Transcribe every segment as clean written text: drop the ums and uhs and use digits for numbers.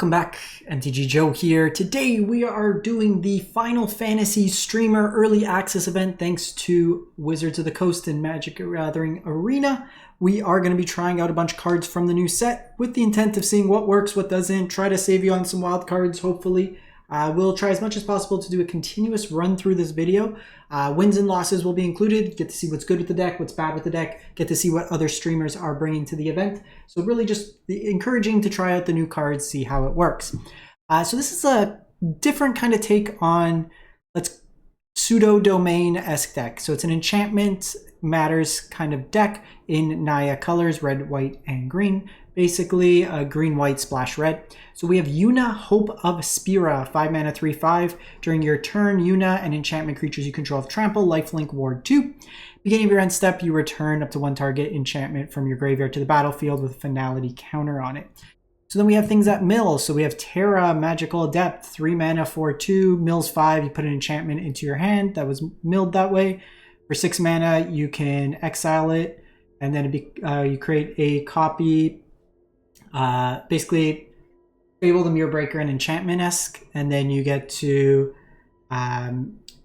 Welcome back, MTG Joe here. Today we are doing the Final Fantasy Streamer Early Access event thanks to Wizards of the Coast and Magic the Gathering Arena. We are going to be trying out a bunch of cards from the new set with the intent of seeing what works, what doesn't, try to save you on some wild cards, hopefully. We'll try as much as possible to do a continuous run through this video. Wins and losses will be included. Get to see what's good with the deck, what's bad with the deck, get to see what other streamers are bringing to the event. So really just encouraging to try out the new cards, see how it works. So this is a different kind of take on, let's pseudo-domain-esque deck. So it's an enchantment matters kind of deck in Naya colors, red, white, and green. Basically, green, white, splash red. So we have Yuna, Hope of Spira, 5 mana, 3/5. During your turn, Yuna and enchantment creatures you control have trample, lifelink, ward 2. Beginning of your end step, you return up to one target enchantment from your graveyard to the battlefield with a finality counter on it. So then we have things that mill. So we have Terra, Magical Adept, 3 mana, 4/2, mills 5. You put an enchantment into your hand that was milled that way. For 6 mana, you can exile it, and then you create a copy. Basically, Fable the Mirror Breaker and enchantment-esque, and then you get to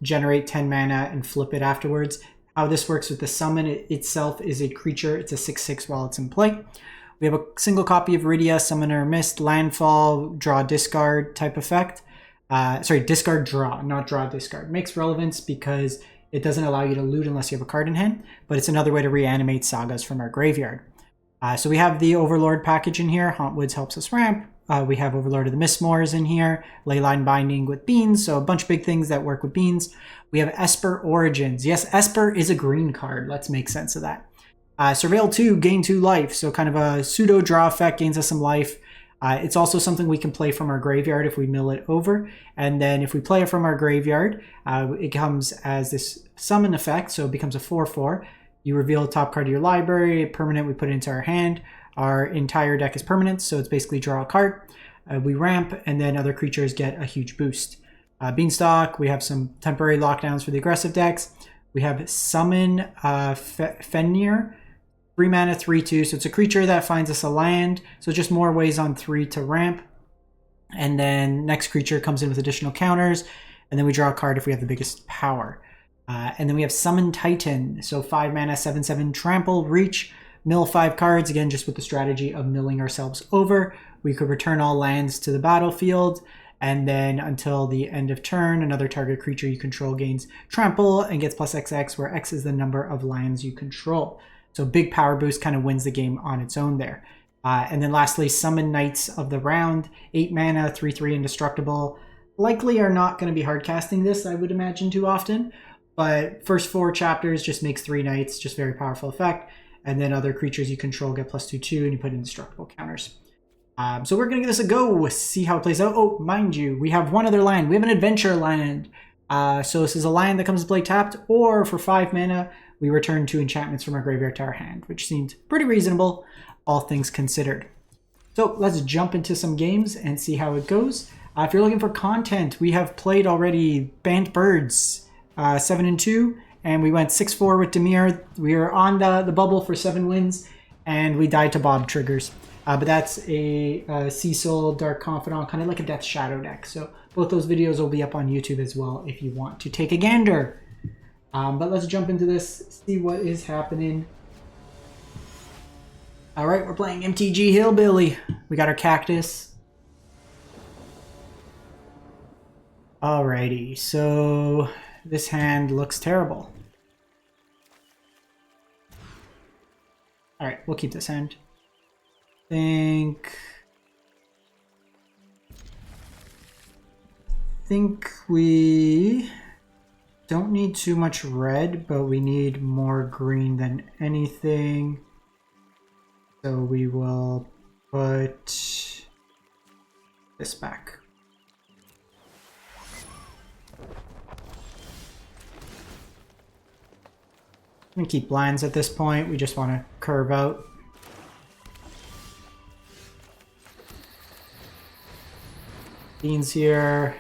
generate 10 mana and flip it afterwards. How this works with the summon itself is a creature. It's a 6/6 while it's in play. We have a single copy of Iridia, Summoner Mist, Landfall, Draw Discard type effect. Sorry, discard draw, not draw discard. Makes relevance because it doesn't allow you to loot unless you have a card in hand, but it's another way to reanimate sagas from our graveyard. So we have the Overlord package in here. Hauntwoods helps us ramp. We have Overlord of the Mistmoors in here. Leyline Binding with beans. So a bunch of big things that work with beans. We have Esper Origins. Yes, Esper is a green card. Let's make sense of that. Surveil 2, gain 2 life. So kind of a pseudo draw effect, gains us some life. It's also something we can play from our graveyard if we mill it over. And then if we play it from our graveyard, it comes as this summon effect. So it becomes a 4/4. You reveal the top card of your library, permanent, we put it into our hand. Our entire deck is permanent, so it's basically draw a card. We ramp, and then other creatures get a huge boost. Beanstalk, we have some temporary lockdowns for the aggressive decks. We have Summon Fenrir, 3 mana, 3/2, so it's a creature that finds us a land, so just more ways on 3 to ramp. And then next creature comes in with additional counters, and then we draw a card if we have the biggest power. And then we have Summon Titan, so 5 mana, 7/7, trample, reach, mill 5 cards, again just with the strategy of milling ourselves over. We could return all lands to the battlefield, and then until the end of turn, another target creature you control gains trample and gets plus XX, where X is the number of lands you control. So big power boost, kind of wins the game on its own there. And then lastly, Summon Knights of the Round, 8 mana, 3/3, indestructible. Likely are not going to be hard casting this, I would imagine, too often. But first 4 chapters just makes 3 knights, just very powerful effect. And then other creatures you control get +2/2, and you put indestructible counters. So we're going to give this a go, see how it plays out. Oh, mind you, we have one other land. We have an adventure land. So this is a land that comes to play tapped, or for 5 mana, we return 2 enchantments from our graveyard to our hand, which seemed pretty reasonable, all things considered. So let's jump into some games and see how it goes. If you're looking for content, we have played already Bant Birds, 7-2, and we went 6-4 with Dimir. We were on the bubble for 7 wins, and we died to Bob Triggers. But that's a Cecil Dark Confidant, kind of like a Death Shadow deck. So both those videos will be up on YouTube as well if you want to take a gander. But let's jump into this, see what is happening. All right, we're playing MTG Hillbilly. We got our Cactus. Alrighty, so this hand looks terrible. All right, we'll keep this hand. Think we don't need too much red, but we need more green than anything. So we will put this back. I'm gonna keep blinds at this point. We just want to curve out. Beans here.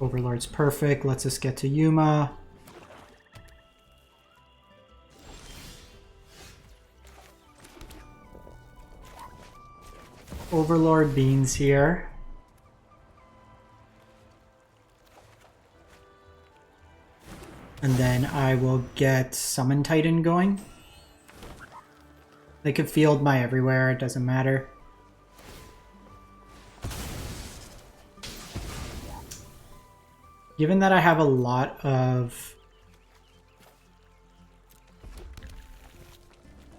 Overlord's perfect. Lets us get to Yuma. Overlord Beans here. And then I will get Summon Titan going. They could field my everywhere, it doesn't matter. Given that I have a lot of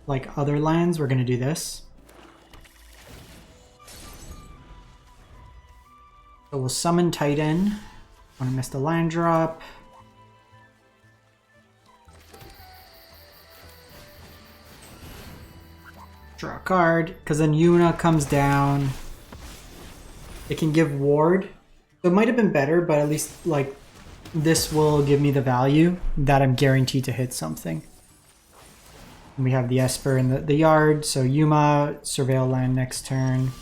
like other lands, we're gonna do this. So we'll summon Titan. I missed a land drop. Draw a card, because then Yuna comes down. It can give ward. So it might have been better, but at least like this will give me the value that I'm guaranteed to hit something. And we have the Esper in the yard, so Yuma, surveil land next turn.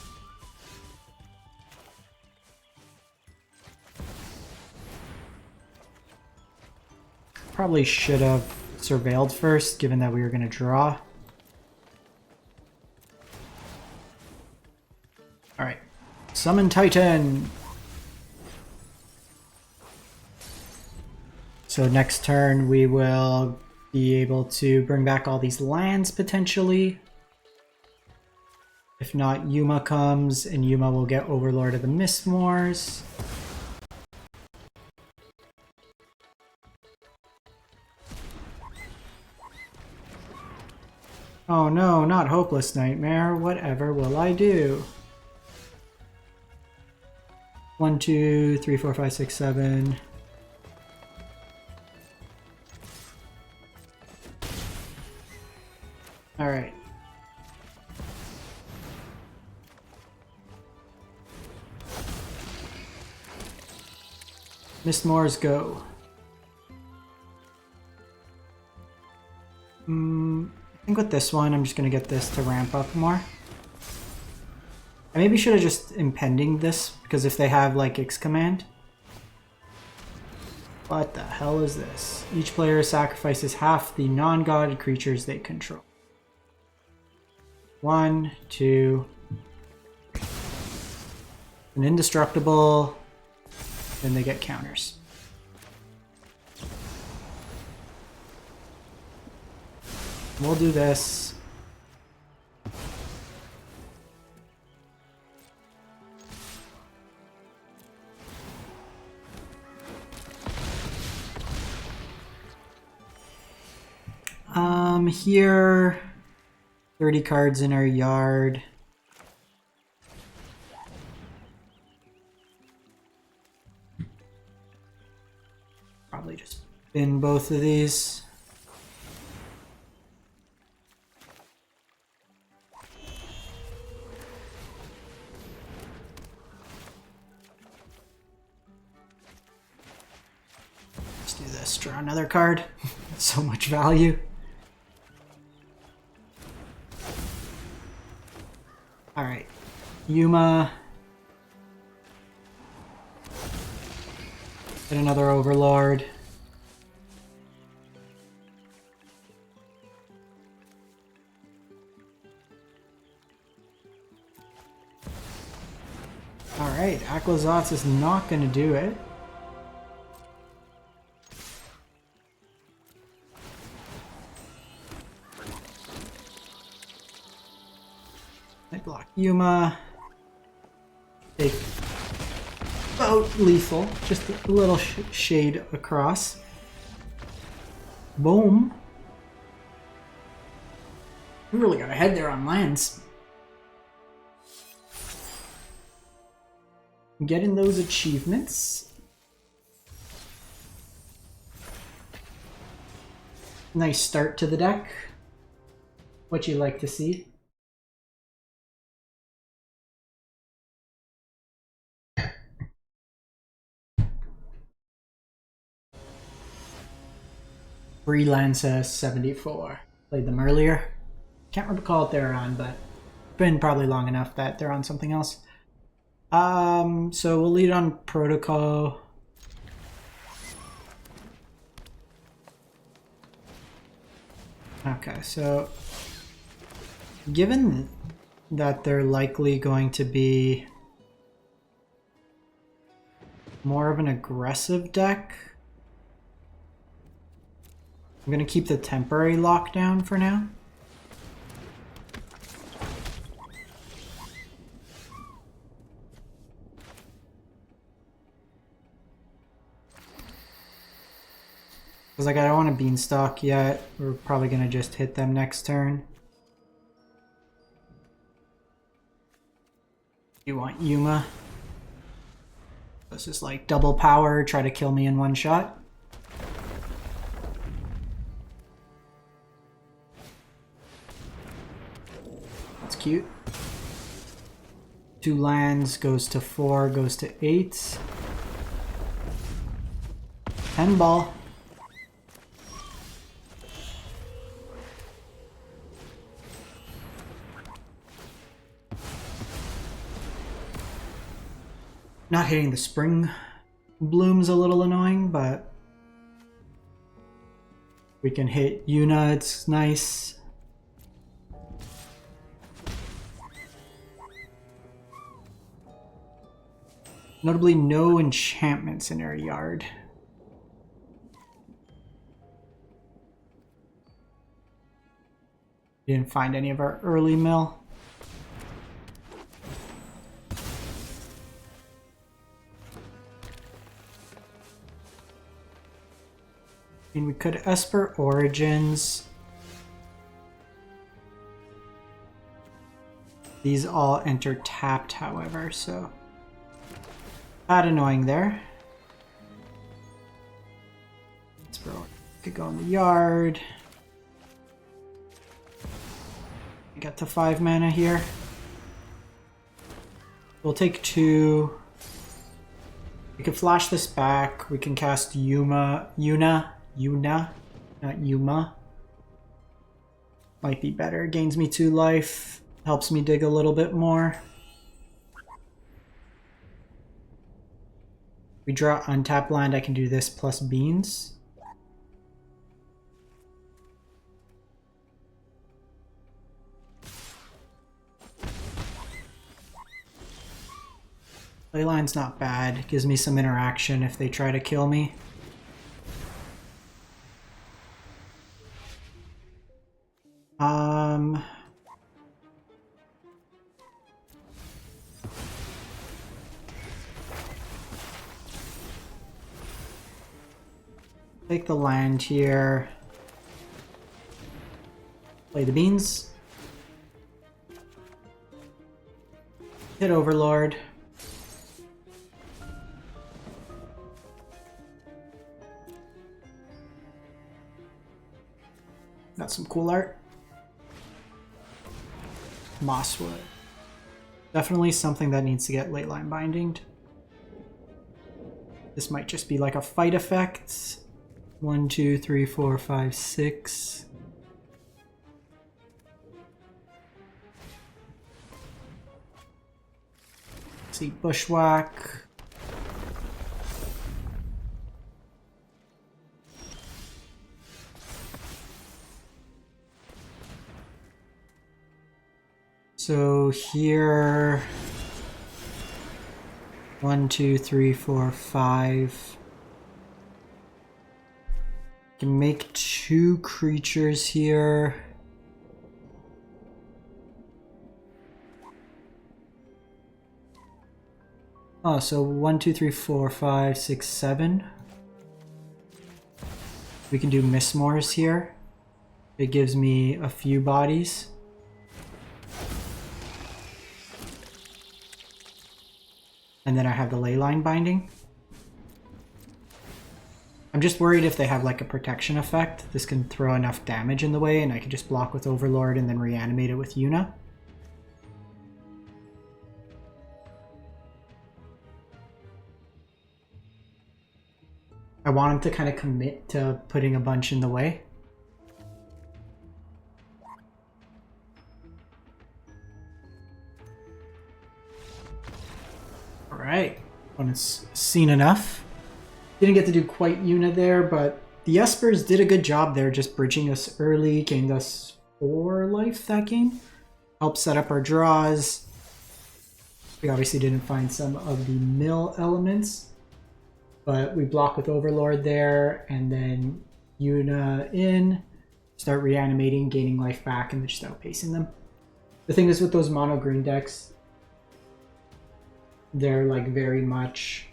Probably should have surveilled first, given that we were going to draw. Alright. Summon Titan! So next turn we will be able to bring back all these lands potentially. If not, Yuma comes and Yuma will get Overlord of the Mistmoors. Oh no, not Hopeless Nightmare. Whatever will I do? 1, 2, 3, 4, 5, 6, 7. Alright. Mistmoors go. I think with this one, I'm just going to get this to ramp up more. I maybe should have just impending this, because if they have like X command. What the hell is this? Each player sacrifices half the non-god creatures they control. 1, 2. An indestructible. Then they get counters. We'll do this. Here, 30 cards in our yard. Probably just bin both of these. Let's do this, draw another card. So much value. Alright, Yuma. Get another Overlord. Alright, Aquazotz is not going to do it. I block Yuma. Take about lethal, just a little shade across. Boom. We really got ahead there on lands. Getting those achievements. Nice start to the deck. What you like to see. Freelancer 74. Played them earlier. Can't recall if they're on, but been probably long enough that they're on something else. So we'll lead on Protocol. Okay, so given that they're likely going to be more of an aggressive deck. I'm going to keep the temporary lockdown for now. Because like I don't want a Beanstalk yet. We're probably going to just hit them next turn. You want Yuma. Let's just like double power, try to kill me in one shot. That's cute. 2 lands, goes to 4, goes to 8. 10 ball. Not hitting the spring bloom's a little annoying, but we can hit Yuna, it's nice. Notably, no enchantments in our yard. Didn't find any of our early mill. I mean, we could Esper Origins. These all enter tapped, however, so not annoying there. Could go in the yard. Get to 5 mana here. We'll take 2. We can flash this back. We can cast Yuna, not Yuma. Might be better. Gains me 2 life. Helps me dig a little bit more. We draw untapped land. I can do this plus beans. Leyline's not bad. Gives me some interaction if they try to kill me. Take the land here. Play the beans. Hit Overlord. Got some cool art. Mosswood. Definitely something that needs to get Leyline Binding. This might just be like a fight effect. 1, 2, 3, 4, 5, 6. Let's see, Bushwhack. So here, 1, 2, 3, 4, 5. Can make 2 creatures here. Oh, so 1, 2, 3, 4, 5, 6, 7. We can do Mistmoors here. It gives me a few bodies. And then I have the Leyline Binding. I'm just worried if they have like a protection effect, this can throw enough damage in the way and I can just block with Overlord and then reanimate it with Yuna. I want him to kind of commit to putting a bunch in the way. Alright, when it's seen enough. Didn't get to do quite Yuna there, but the Espers did a good job there, just bridging us early, gained us 4 life that game. help set up our draws. We obviously didn't find some of the mill elements, but we block with Overlord there, and then Yuna in, start reanimating, gaining life back, and then just outpacing them. The thing is with those mono green decks, they're like very much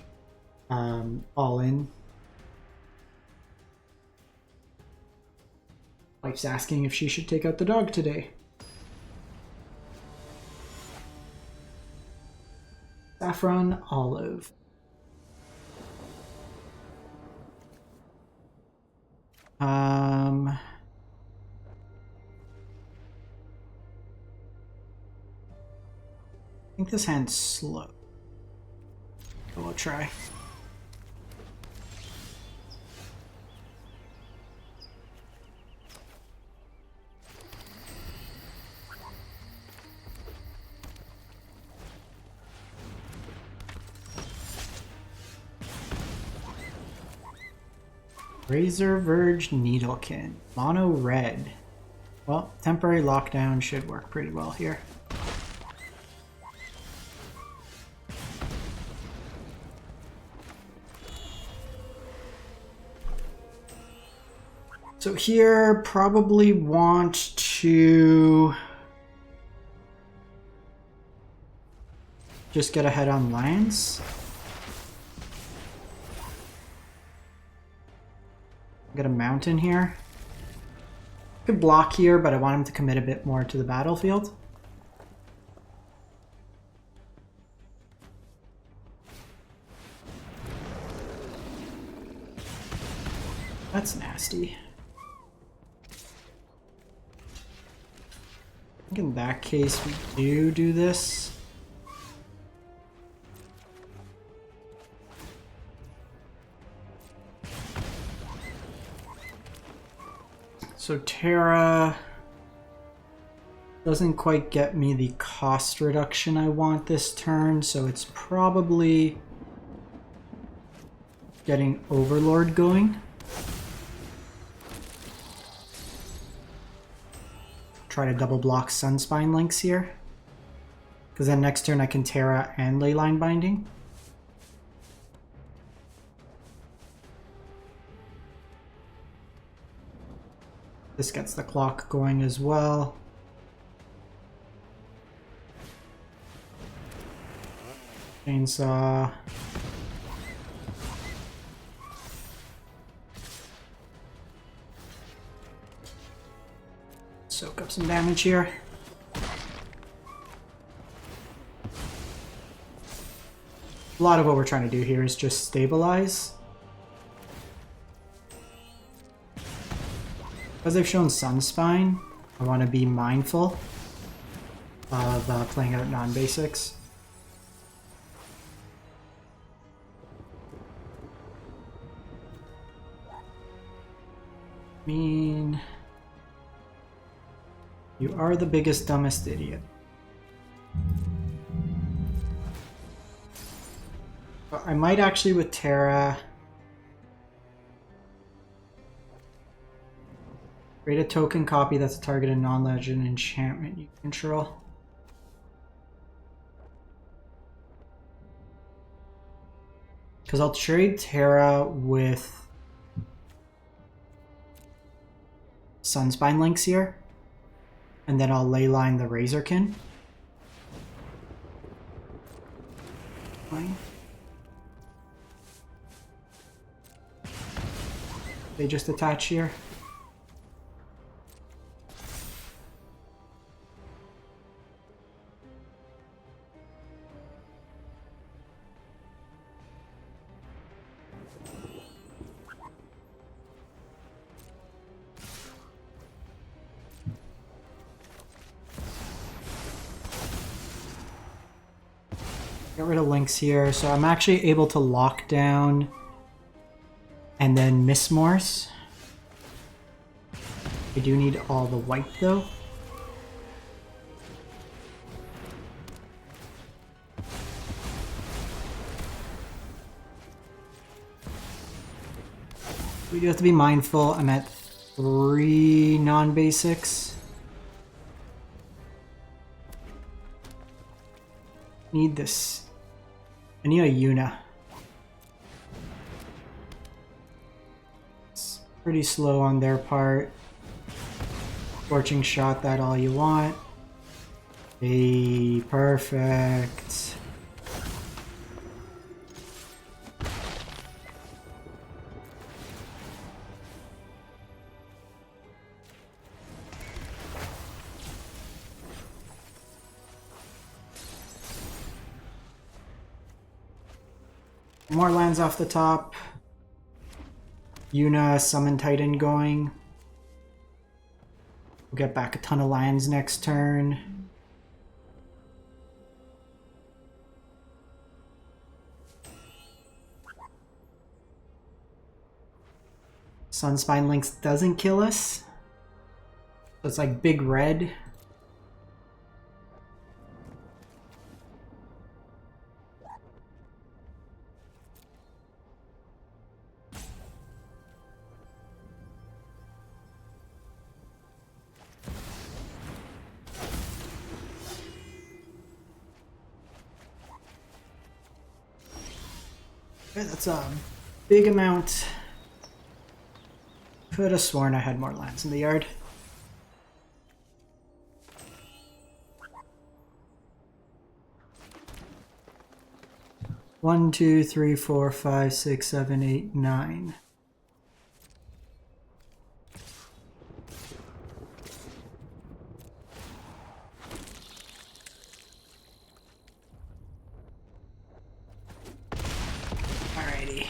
all in. Wife's asking if she should take out the dog today. Saffron olive. I think this hand's slow. But we'll try. Razor Verge Needlekin. Mono red. Well, temporary lockdown should work pretty well here. So here, probably want to just get ahead on lands. Get a mountain here. Could block here, but I want him to commit a bit more to the battlefield. That's nasty. I think in that case we do this. So Terra doesn't quite get me the cost reduction I want this turn, so it's probably getting Overlord going. Try to double block Sunspine links here, because then next turn I can Terra and Leyline Binding. This gets the clock going as well. Chainsaw. Soak up some damage here. A lot of what we're trying to do here is just stabilize. Because they've shown Sunspine, I want to be mindful of playing out non-basics. I mean, you are the biggest, dumbest idiot. But I might actually with Terra create a token copy that's a targeted non-legend enchantment you control. Because I'll trade Terra with Sunspine links here, and then I'll Leyline the Razorkin. Fine. They just attach here. Get rid of links here, so I'm actually able to lock down and then Mistmoors. I do need all the white though. We do have to be mindful. I'm at 3 non-basics. Need this. I need a Yuna. It's pretty slow on their part. Scorching shot that all you want. Hey, perfect. More lands off the top. Yuna, Summon Titan going. We'll get back a ton of lands next turn. Sunspine Lynx doesn't kill us. So it's like big red. Okay, that's a big amount. Could have sworn I had more lands in the yard. One, two, three, four, five, six, seven, eight, nine. Alrighty.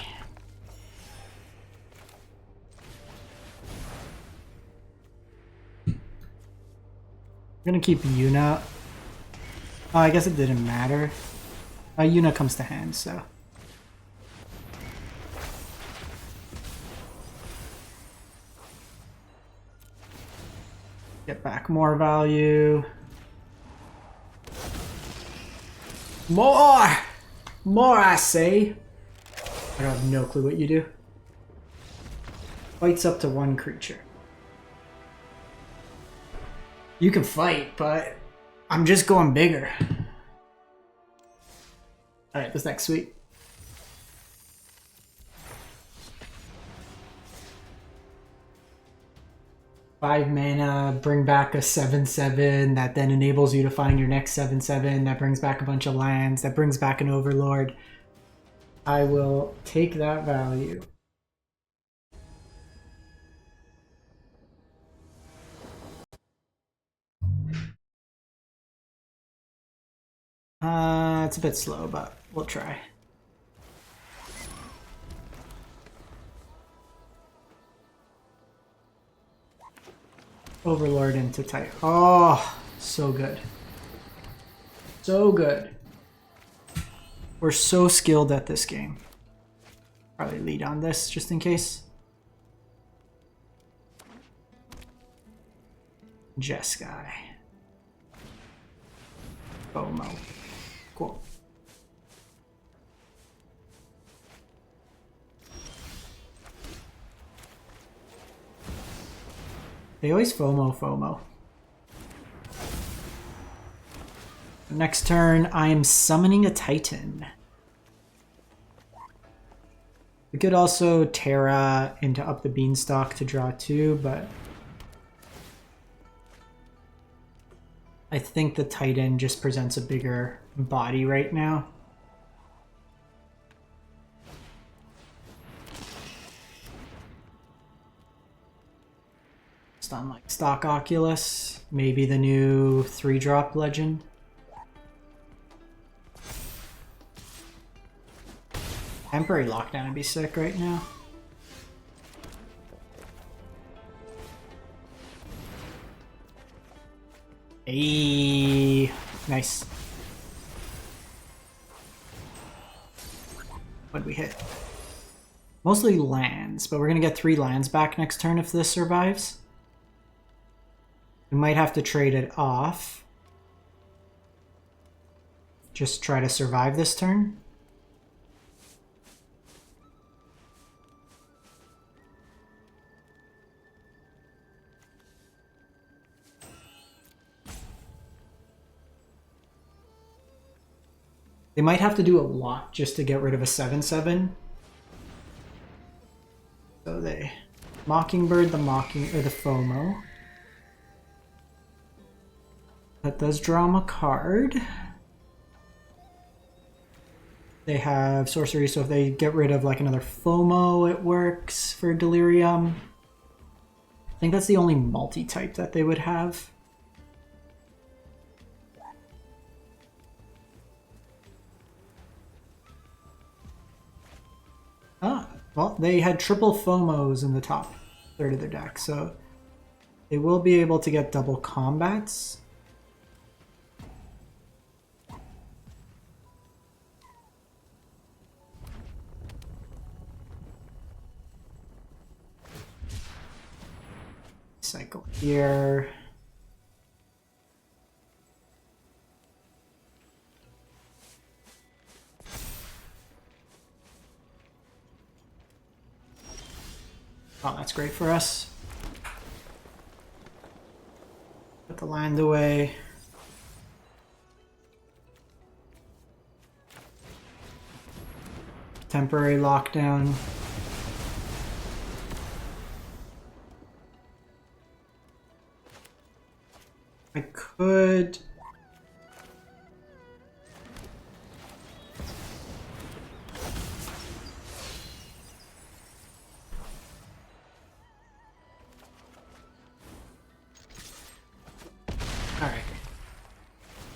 I'm gonna keep Yuna. Oh, I guess it didn't matter. Yuna comes to hand, so. Get back more value. More! More, I say! I don't have no clue what you do. Fights up to one creature. You can fight, but I'm just going bigger. Alright, this next sweep. Five mana, bring back a 7/7 that then enables you to find your next 7/7 that brings back a bunch of lands, that brings back an Overlord. I will take that value. It's a bit slow, but we'll try. Overlord into Titan. Oh, so good. So good. We're so skilled at this game. Probably lead on this just in case. Jeskai. FOMO. Cool. They always FOMO. Next turn, I am summoning a Titan. We could also Terra into Up the Beanstalk to draw 2, but I think the Titan just presents a bigger body right now. Just on like stock Oculus, maybe the new 3-drop legend. Temporary lockdown would be sick right now. Hey, nice. What'd we hit? Mostly lands, but we're gonna get 3 lands back next turn if this survives. We might have to trade it off. Just try to survive this turn. They might have to do a lot just to get rid of a 7/7. So they Mockingbird, the FOMO. That does draw them a card. They have sorcery, so if they get rid of like another FOMO, it works for Delirium. I think that's the only multi-type that they would have. Ah, well, they had triple FOMOs in the top third of their deck, so they will be able to get double combats. Cycle here. Oh, that's great for us. Put the land away. Temporary lockdown. I could... Alright.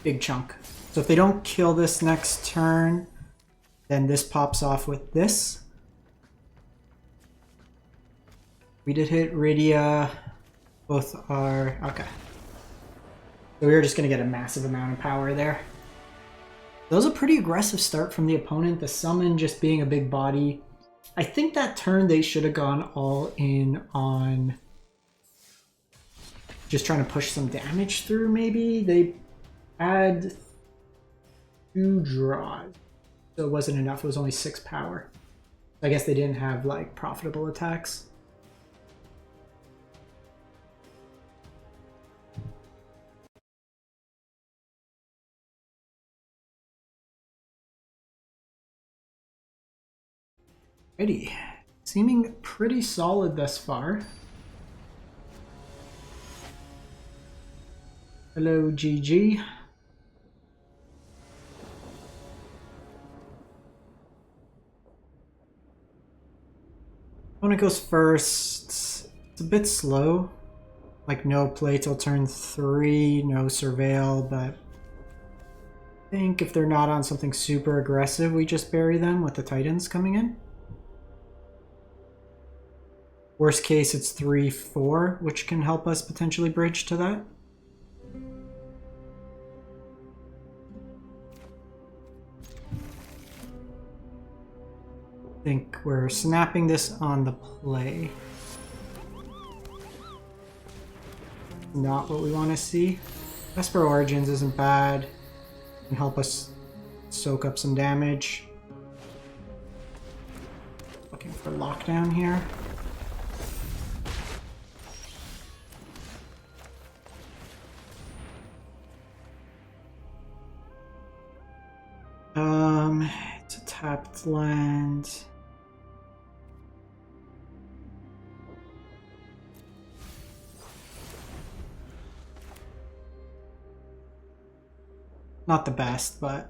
Big chunk. So if they don't kill this next turn, then this pops off with this. We did hit Rydia. Both are... okay. So we were just going to get a massive amount of power there. That was a pretty aggressive start from the opponent. The summon just being a big body. I think that turn they should have gone all in on just trying to push some damage through, maybe. They had 2 draws, so it wasn't enough. It was only 6 power. I guess they didn't have like profitable attacks. Alrighty, seeming pretty solid thus far. Hello, GG. Opponent goes first. It's a bit slow. Like no play till turn 3, no surveil, but I think if they're not on something super aggressive, we just bury them with the Titans coming in. Worst case, it's 3/4, which can help us potentially bridge to that. I think we're snapping this on the play. Not what we want to see. Esper Origins isn't bad. Can help us soak up some damage. Looking for lockdown here. It's a tapped land. Not the best, but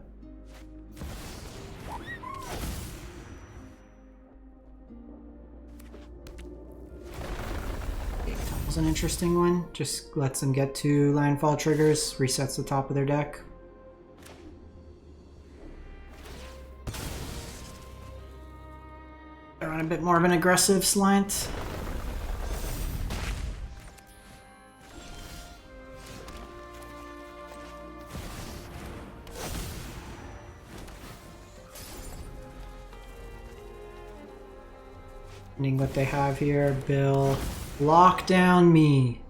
that was an interesting one. Just lets them get 2 landfall triggers, resets the top of their deck. They're on a bit more of an aggressive slant. What they have here, Bill. Lockdown me.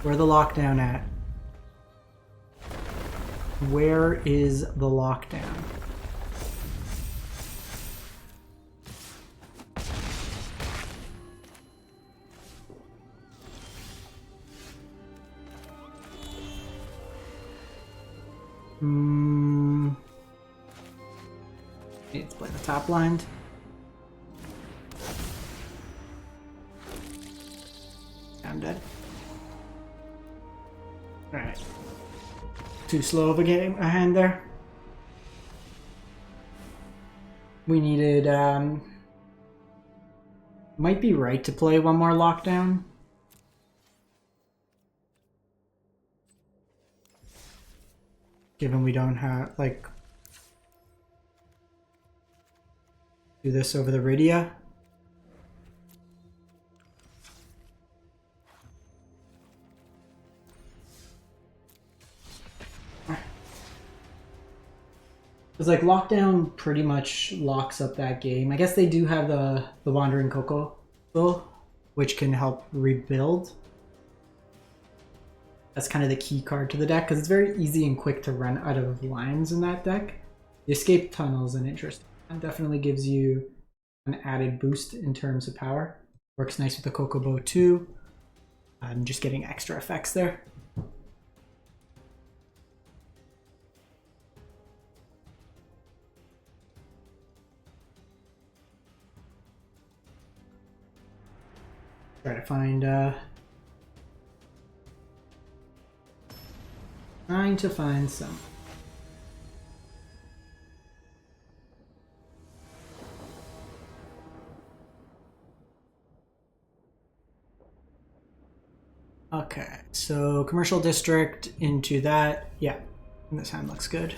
Where the lockdown at? Where is the lockdown? Need to play the top blind. I'm dead. Alright. Too slow of a hand there. We needed, might be right to play one more lockdown. Given we don't have, like, do this over the Rydia. It's like lockdown pretty much locks up that game. I guess they do have the Wandering Coco, which can help rebuild. That's kind of the key card to the deck because it's very easy and quick to run out of lines in that deck. The Escape Tunnel is an interesting one. Definitely gives you an added boost in terms of power. Works nice with the Kokobo too. I'm just getting extra effects there. Try to find trying to find some. Okay, so commercial district into that. Yeah, this hand looks good.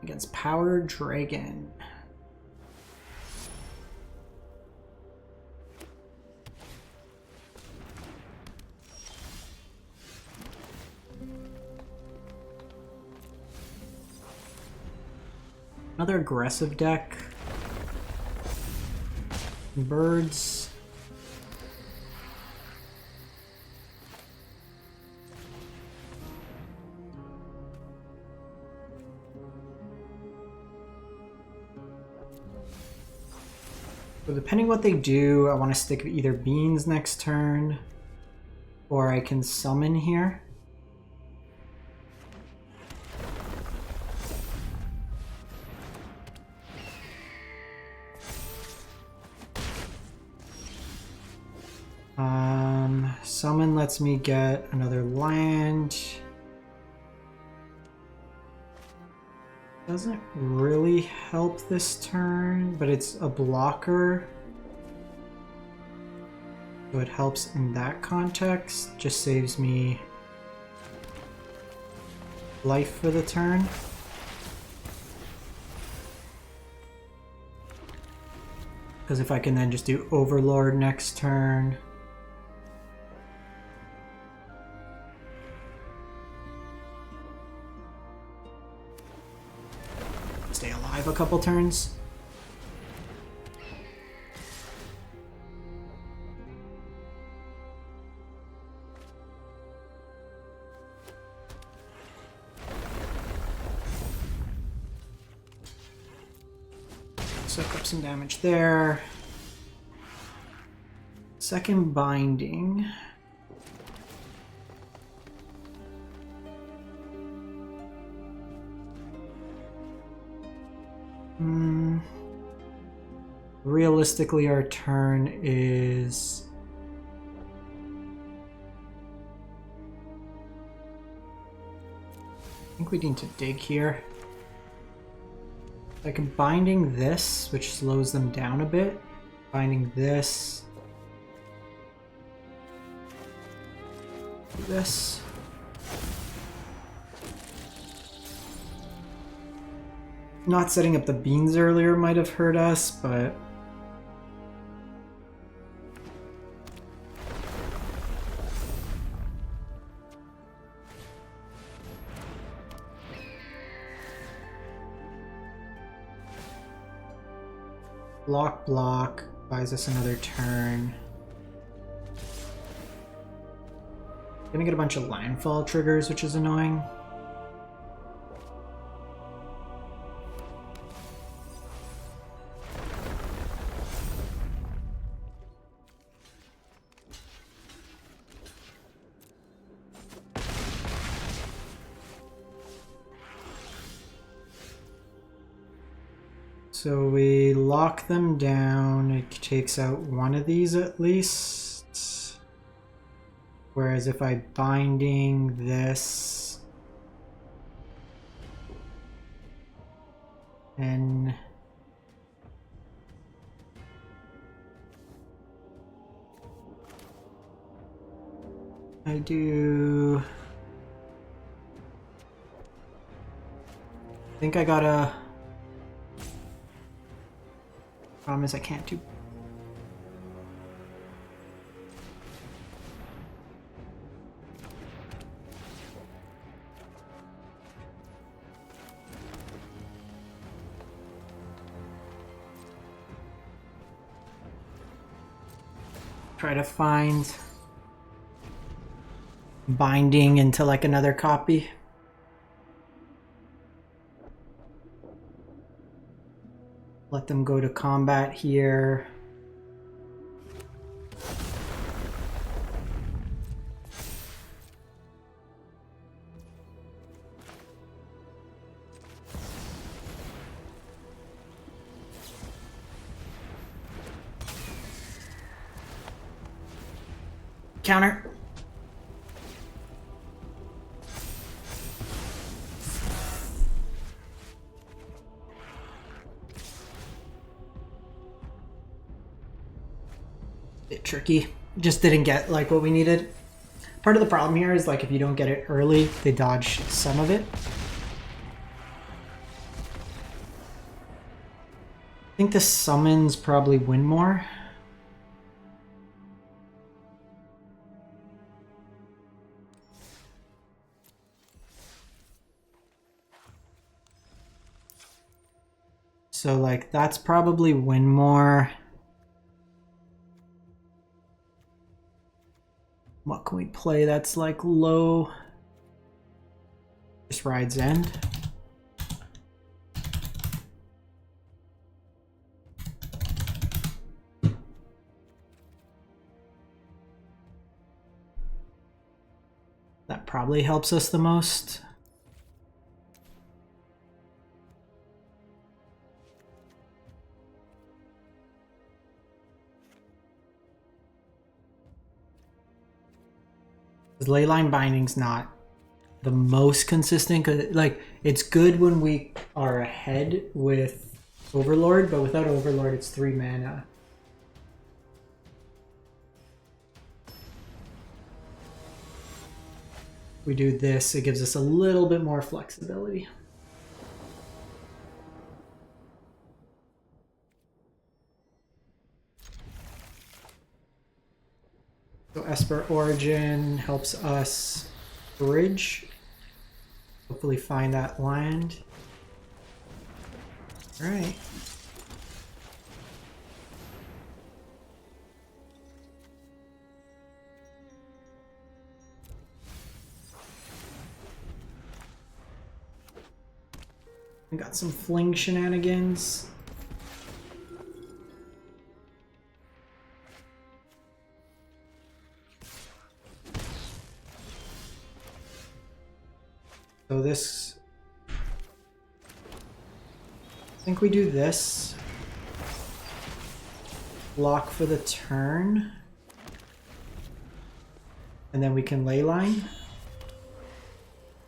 Against Power Dragon. Another aggressive deck. Birds. So depending what they do, I want to stick either beans next turn, or I can summon here. Summon lets me get another land. Doesn't really help this turn, but it's a blocker. So it helps in that context. Just saves me life for the turn. Because if I can then just do Overlord next turn. Stay alive a couple turns. Soak up some damage there. Second binding. Realistically, our turn is... I think we need to dig here. Like binding this, which slows them down a bit. Binding this. Do this. Not setting up the beans earlier might have hurt us, but... Block, buys us another turn. Gonna get a bunch of landfall triggers, which is annoying. So we lock them down. It takes out one of these at least. Whereas if I binding this, and I do. I think I gotta. Problem is I can't do. Try to find binding into like another copy. Let them go to combat here. Counter. Bit tricky. Just didn't get like what we needed. Part of the problem here is like if you don't get it early, they dodge some of it. I think the summons probably win more. So like that's probably win more. What can we play that's like low? Just Ride's End. That probably helps us the most. Leyline Binding's not the most consistent, cause like it's good when we are ahead with Overlord, but without Overlord it's 3 mana. We do this, it gives us a little bit more flexibility. So Esper Origin helps us bridge. Hopefully find that land. Alright. We got some fling shenanigans. So this, I think we do this. Block for the turn. And then we can leyline.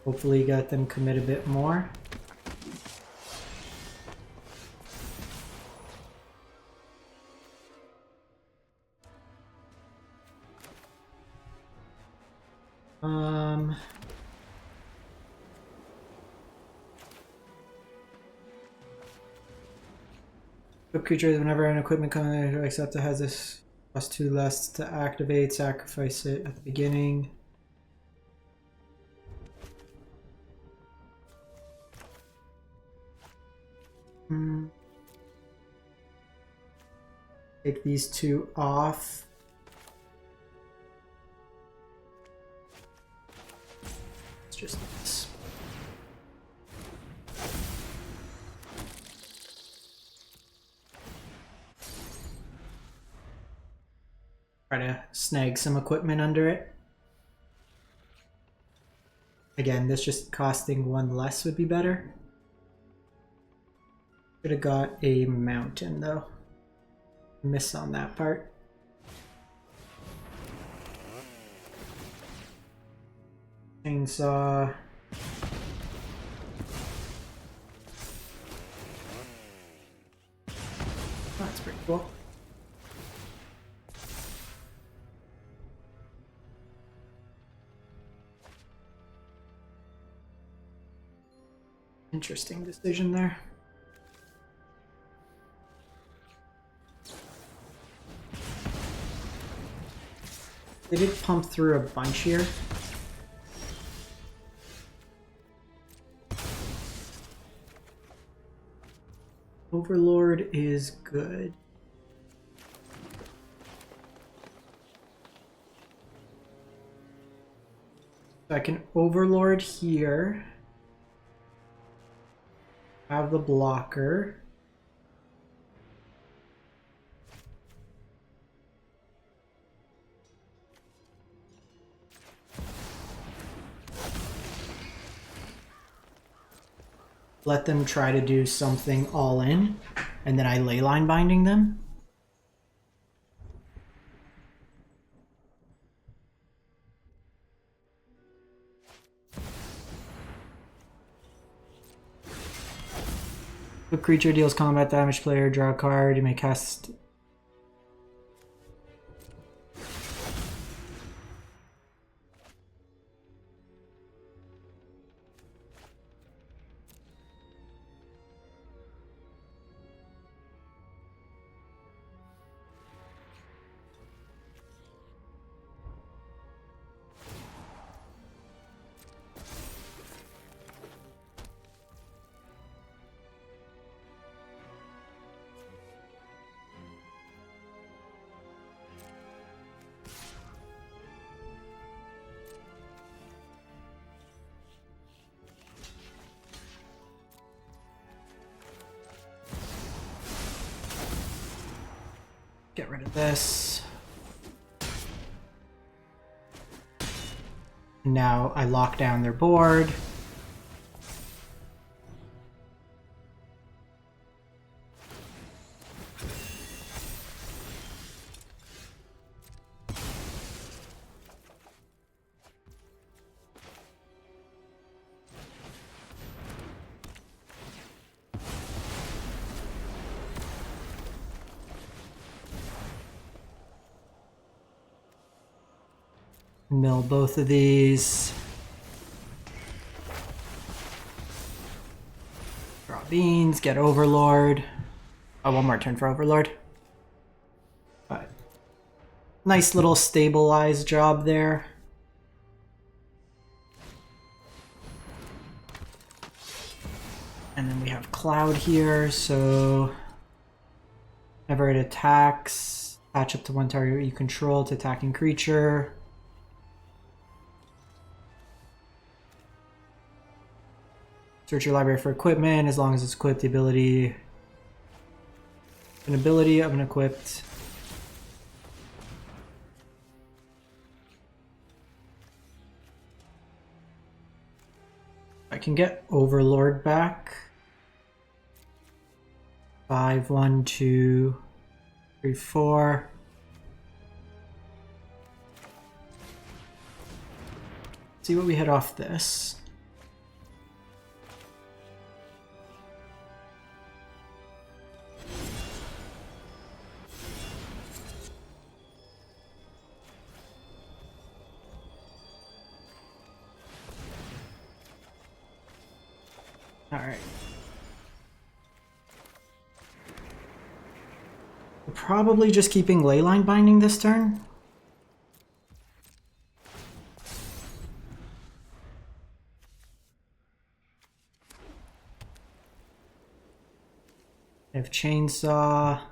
Hopefully get them commit a bit more. Creatures, whenever an equipment comes, except it has this +2 less to activate, sacrifice it at the beginning. Take these 2 off. It's just this. Try to snag some equipment under it. Again, this just costing 1 less would be better. Should have got a mountain though. Miss on that part. Chainsaw. That's pretty cool. Interesting decision there. They did pump through a bunch here. Overlord is good. So I can Overlord here. Have the blocker. Let them try to do something all in, and then I Leyline Binding them. If a creature deals combat damage, player draw a card. You may cast. Get rid of this. Now I lock down their board. Mill both of these. Draw beans, get Overlord. Oh, one more turn for Overlord. But nice little stabilized job there. And then we have Cloud here, so whenever it attacks, attach up to one target you control to attacking creature. Search your library for equipment as long as it's equipped. An ability of an equipped. I can get Overlord back. 5, 1, 2, 3, 4. See what we hit off this. Alright. We're probably just keeping Leyline Binding this turn. If Chainsaw. As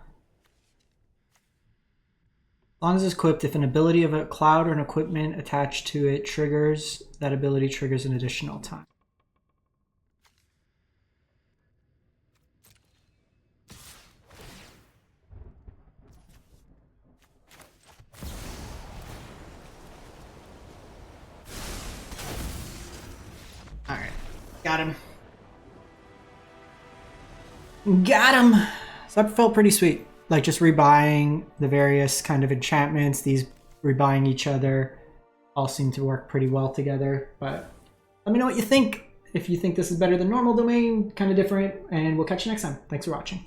long as it's equipped, if an ability of a cloud or an equipment attached to it triggers, that ability triggers an additional time. Alright, got him. Got him! So that felt pretty sweet. Like just rebuying the various kind of enchantments, these rebuying each other, all seem to work pretty well together. But let me know what you think. If you think this is better than normal domain, kind of different, and we'll catch you next time. Thanks for watching.